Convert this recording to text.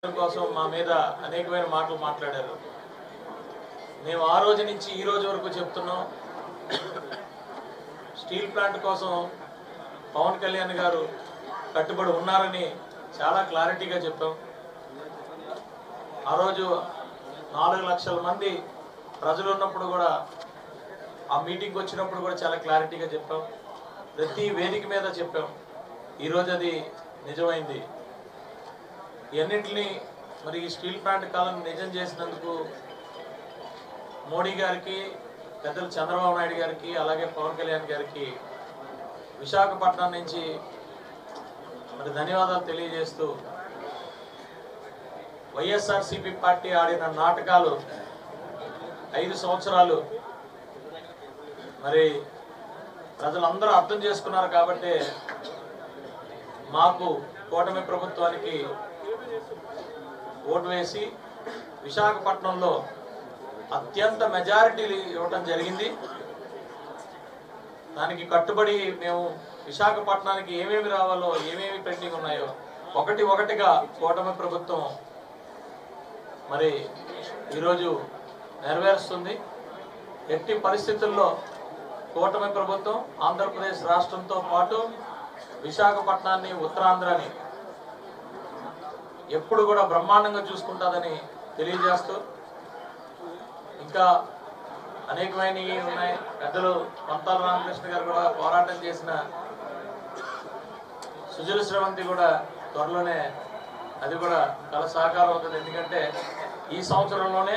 కోసం మా మీద అనేకమైన మాటలు మాట్లాడారు. మేము ఆ రోజు నుంచి ఈ రోజు వరకు చెప్తున్నాం, స్టీల్ ప్లాంట్ కోసం పవన్ కళ్యాణ్ గారు కట్టుబడి ఉన్నారని చాలా క్లారిటీగా చెప్పాం. ఆ రోజు 4 లక్షల మంది ప్రజలు ఉన్నప్పుడు కూడా, ఆ మీటింగ్కి వచ్చినప్పుడు కూడా చాలా క్లారిటీగా చెప్పాం. ప్రతి వేదిక మీద చెప్పాం. ఈరోజు అది నిజమైంది. ఇవన్నింటినీ మరి ఈ స్టీల్ ప్లాంట్ కాలం నిజం చేసినందుకు మోడీ గారికి, పెద్దలు చంద్రబాబు నాయుడు గారికి, అలాగే పవన్ కళ్యాణ్ గారికి విశాఖపట్నం నుంచి మరి ధన్యవాదాలు తెలియజేస్తూ, వైఎస్ఆర్సీపీ పార్టీ ఆడిన నాటకాలు 5 సంవత్సరాలు మరి ప్రజలందరూ అర్థం చేసుకున్నారు. కాబట్టి మాకు కూటమి ప్రభుత్వానికి ఓటు వేసి విశాఖపట్నంలో అత్యంత మెజారిటీ ఇవ్వడం జరిగింది. దానికి కట్టుబడి మేము విశాఖపట్నానికి ఏమేమి రావాలో, ఏమేమి పెండింగ్ ఉన్నాయో ఒకటిగా కూటమి ప్రభుత్వం మరి ఈరోజు నెరవేరుస్తుంది. ఎట్టి పరిస్థితుల్లో కూటమి ప్రభుత్వం ఆంధ్రప్రదేశ్ రాష్ట్రంతో పాటు విశాఖపట్నాన్ని, ఉత్తరాంధ్రాని ఎప్పుడు కూడా బ్రహ్మాండంగా చూసుకుంటుందని తెలియజేస్తూ, ఇంకా అనేకమైనవి ఉన్నాయి. పెద్దలు పంతాల రామకృష్ణ గారు కూడా పోరాటం చేసిన సుజల శ్రవంతి కూడా త్వరలోనే అది కూడా చాలా సహకారం అవుతుంది. ఎందుకంటే ఈ సంవత్సరంలోనే